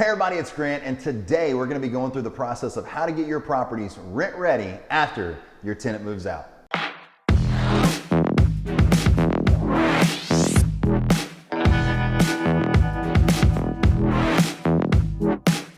Hey everybody, it's Grant, and today we're going to be going through the process of how to get your properties rent ready after your tenant moves out.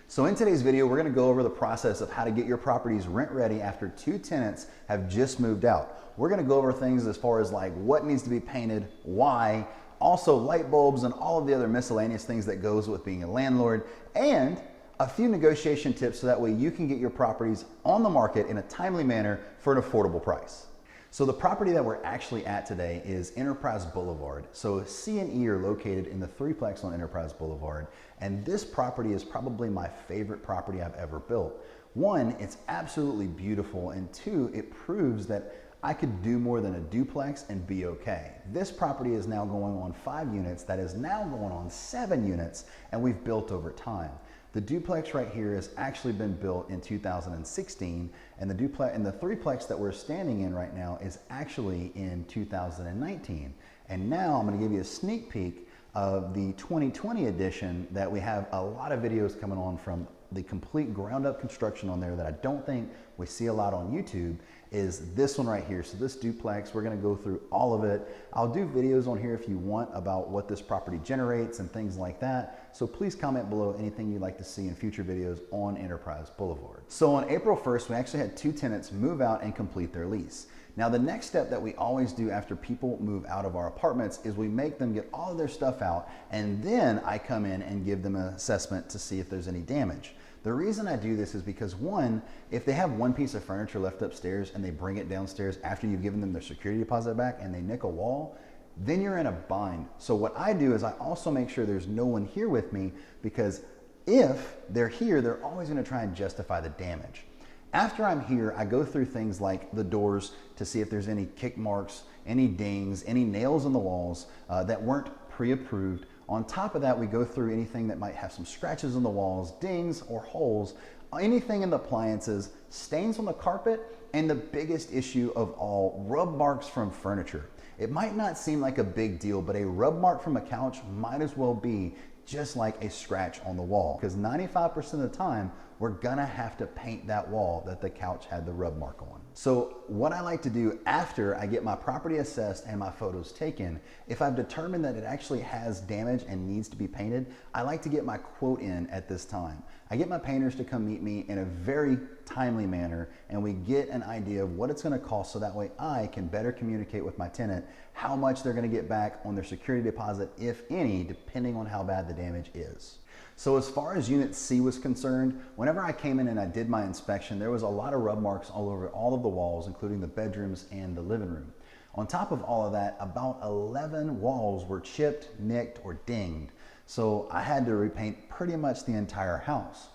So in today's video, we're going to go over the process of how to get your properties rent ready after two tenants have just moved out. We're going to go over things as far as like what needs to be painted, why, also light bulbs and all of the other miscellaneous things that goes with being a landlord, and a few negotiation tips so that way you can get your properties on the market in a timely manner for an affordable price. So the property that we're actually at today is Enterprise Boulevard. So C and E are located in the threeplex on Enterprise Boulevard. And this property is probably my favorite property I've ever built. One, it's absolutely beautiful. And two, it proves that I could do more than a duplex and be okay. This property is now going on 5 units. That is now going on 7 units. And we've built over time. The duplex right here has actually been built in 2016, and the threeplex that we're standing in right now is actually in 2019. And now I'm going to give you a sneak peek of the 2020 edition that we have a lot of videos coming on from the complete ground up construction on there that I don't think we see a lot on YouTube is this one right here. So this duplex, we're gonna go through all of it. I'll do videos on here if you want about what this property generates and things like that. So please comment below anything you'd like to see in future videos on Enterprise Boulevard. So on April 1st, we actually had 2 tenants move out and complete their lease. Now the next step that we always do after people move out of our apartments is we make them get all of their stuff out, and then I come in and give them an assessment to see if there's any damage. The reason I do this is because one, if they have one piece of furniture left upstairs and they bring it downstairs after you've given them their security deposit back and they nick a wall, then you're in a bind. So what I do is I also make sure there's no one here with me, because if they're here, they're always gonna try and justify the damage. After I'm here, I go through things like the doors to see if there's any kick marks, any dings, any nails in the walls that weren't pre-approved. On top of that, we go through anything that might have some scratches on the walls, dings or holes, anything in the appliances, stains on the carpet, and the biggest issue of all, rub marks from furniture. It might not seem like a big deal, but a rub mark from a couch might as well be just like a scratch on the wall, because 95% of the time, we're gonna have to paint that wall that the couch had the rub mark on. So what I like to do after I get my property assessed and my photos taken, if I've determined that it actually has damage and needs to be painted, I like to get my quote in at this time. I get my painters to come meet me in a very timely manner, and we get an idea of what it's gonna cost, so that way I can better communicate with my tenant how much they're gonna get back on their security deposit, if any, depending on how bad the damage is. So as far as Unit C was concerned, whenever I came in and I did my inspection, there was a lot of rub marks all over all of the walls, including the bedrooms and the living room. On top of all of that, about 11 walls were chipped, nicked, or dinged. So I had to repaint pretty much the entire house.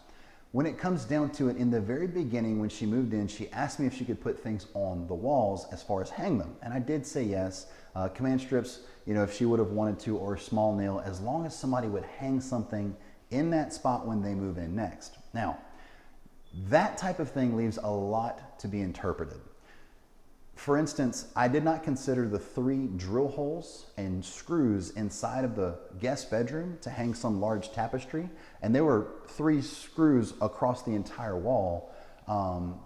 When it comes down to it, in the very beginning when she moved in, she asked me if she could put things on the walls as far as hang them. And I did say yes. Command strips, you know, if she would have wanted to, or a small nail, as long as somebody would hang something in that spot when they move in next. Now, that type of thing leaves a lot to be interpreted. For instance, I did not consider the 3 drill holes and screws inside of the guest bedroom to hang some large tapestry, and there were 3 screws across the entire wall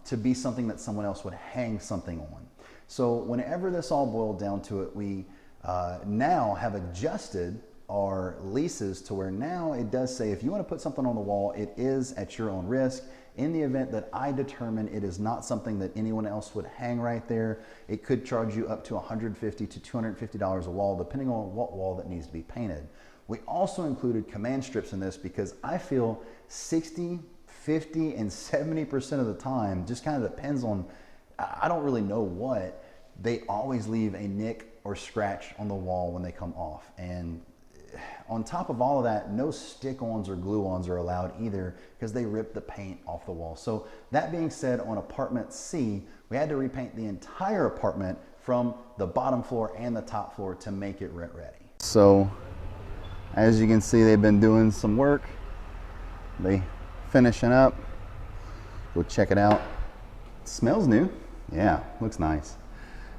to be something that someone else would hang something on. So whenever this all boiled down to it, we now have adjusted our leases to where now it does say if you want to put something on the wall, it is at your own risk. In the event that I determine it is not something that anyone else would hang right there, it could charge you up to $150 to $250 a wall, depending on what wall that needs to be painted. We also included command strips in this because I feel 60, 50, and 70% of the time, just kind of depends on, I don't really know what, they always leave a nick or scratch on the wall when they come off. And on top of all of that, no stick-ons or glue-ons are allowed either, because they rip the paint off the wall. So that being said, on apartment C, we had to repaint the entire apartment from the bottom floor and the top floor to make it rent ready. So as you can see, they've been doing some work. They finishing up. Go check it out. It smells new. Yeah, looks nice.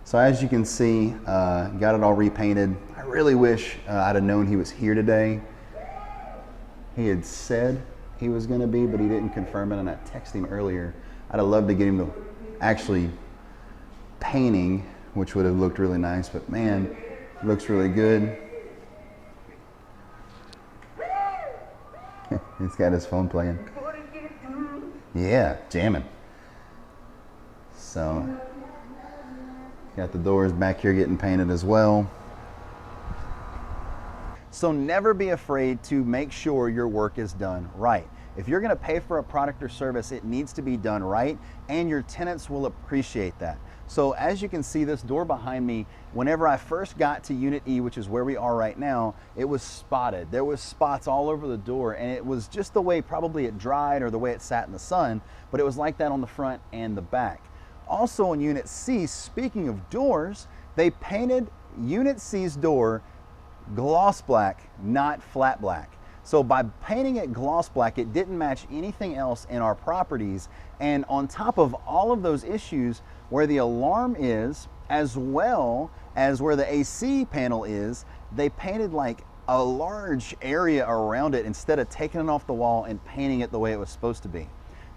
So as you can see, got it all repainted. I really wish I'd have known he was here today. He had said he was gonna be, but he didn't confirm it, and I texted him earlier. I'd have loved to get him to actually painting, which would have looked really nice, but man, it looks really good. He's got his phone playing. Yeah, jamming. So, got the doors back here getting painted as well. So never be afraid to make sure your work is done right. If you're gonna pay for a product or service, it needs to be done right, and your tenants will appreciate that. So as you can see, this door behind me, whenever I first got to Unit E, which is where we are right now, it was spotted. There was spots all over the door, and it was just the way probably it dried or the way it sat in the sun, but it was like that on the front and the back. Also in Unit C, speaking of doors, they painted Unit C's door gloss black, not flat black. So by painting it gloss black, it didn't match anything else in our properties. And on top of all of those issues, where the alarm is, as well as where the AC panel is, they painted like a large area around it instead of taking it off the wall and painting it the way it was supposed to be.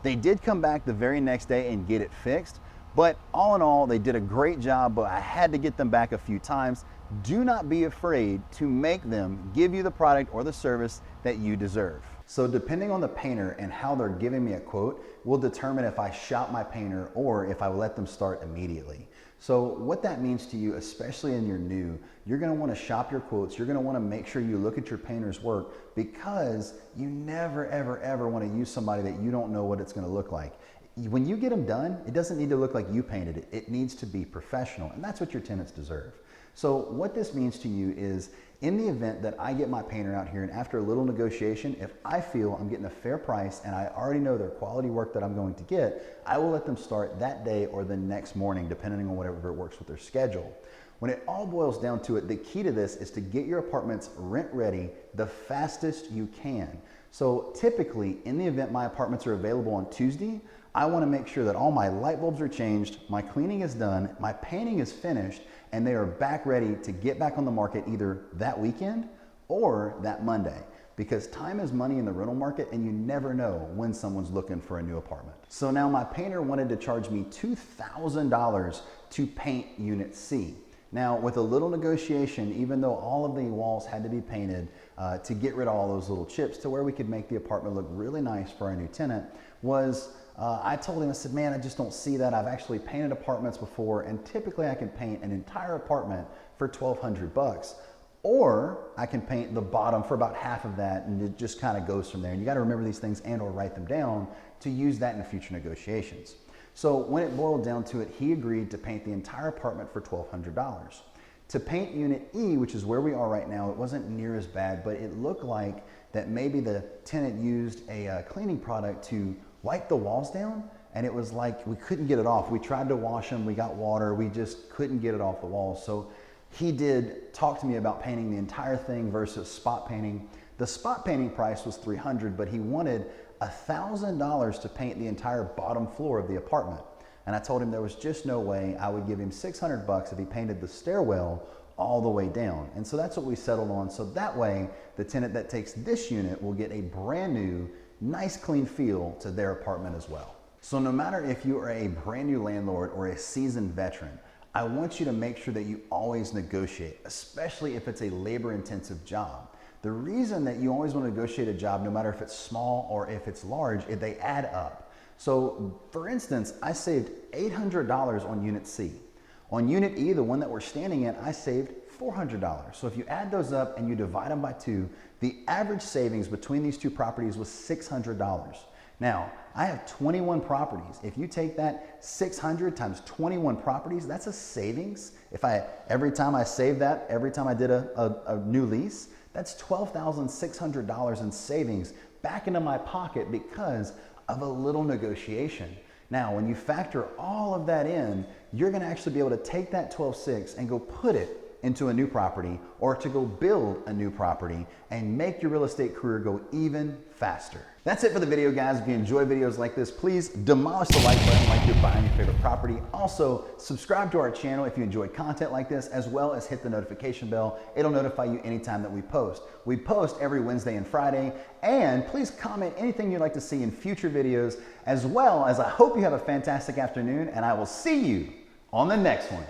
They did come back the very next day and get it fixed, but all in all, they did a great job, but I had to get them back a few times. Do not be afraid to make them give you the product or the service that you deserve. So depending on the painter and how they're giving me a quote will determine if I shop my painter or if I will let them start immediately. So what that means to you, especially in your new, you're gonna wanna shop your quotes. You're gonna wanna make sure you look at your painter's work, because you never, ever, ever wanna use somebody that you don't know what it's gonna look like. When you get them done, it doesn't need to look like you painted it. It needs to be professional, and that's what your tenants deserve. So what this means to you is, in the event that I get my painter out here and after a little negotiation, if I feel I'm getting a fair price and I already know their quality work that I'm going to get, I will let them start that day or the next morning, depending on whatever works with their schedule. When it all boils down to it, the key to this is to get your apartments rent ready the fastest you can. So typically, in the event my apartments are available on Tuesday, I want to make sure that all my light bulbs are changed, my cleaning is done, my painting is finished, and they are back ready to get back on the market either that weekend or that Monday. Because time is money in the rental market, and you never know when someone's looking for a new apartment. So now my painter wanted to charge me $2,000 to paint Unit C. Now, with a little negotiation, even though all of the walls had to be painted to get rid of all those little chips to where we could make the apartment look really nice for our new tenant, I told him, I said, man, I just don't see that. I've actually painted apartments before, and typically I can paint an entire apartment for $1,200. Or I can paint the bottom for about half of that, and it just kind of goes from there. And you got to remember these things and or write them down to use that in future negotiations. So when it boiled down to it, he agreed to paint the entire apartment for $1,200. To paint Unit E, which is where we are right now, it wasn't near as bad, but it looked like that maybe the tenant used a cleaning product to wipe the walls down, and it was like we couldn't get it off. We tried to wash them, we got water, we just couldn't get it off the walls. So he did talk to me about painting the entire thing versus spot painting. The spot painting price was $300, but he wanted $1,000 to paint the entire bottom floor of the apartment. And I told him there was just no way I would give him $600 if he painted the stairwell all the way down. And so that's what we settled on. So that way, the tenant that takes this unit will get a brand new, nice clean feel to their apartment as well. So no matter if you are a brand new landlord or a seasoned veteran, I want you to make sure that you always negotiate, especially if it's a labor intensive job. The reason that you always want to negotiate a job, no matter if it's small or if it's large, is they add up. So for instance, I saved $800 on Unit C. On Unit E, the one that we're standing in, I saved $400. So if you add those up and you divide them by 2, the average savings between these two properties was $600. Now, I have 21 properties. If you take that 600 times 21 properties, that's a savings. Every time I save that, every time I did a new lease, that's $12,600 in savings back into my pocket because of a little negotiation. Now, when you factor all of that in, you're gonna actually be able to take that $12,600 and go put it into a new property, or to go build a new property and make your real estate career go even faster. That's it for the video, guys. If you enjoy videos like this, please demolish the like button like you're buying your favorite property. Also, subscribe to our channel if you enjoy content like this, as well as hit the notification bell. It'll notify you anytime that we post. We post every Wednesday and Friday, and please comment anything you'd like to see in future videos, as well as I hope you have a fantastic afternoon, and I will see you on the next one.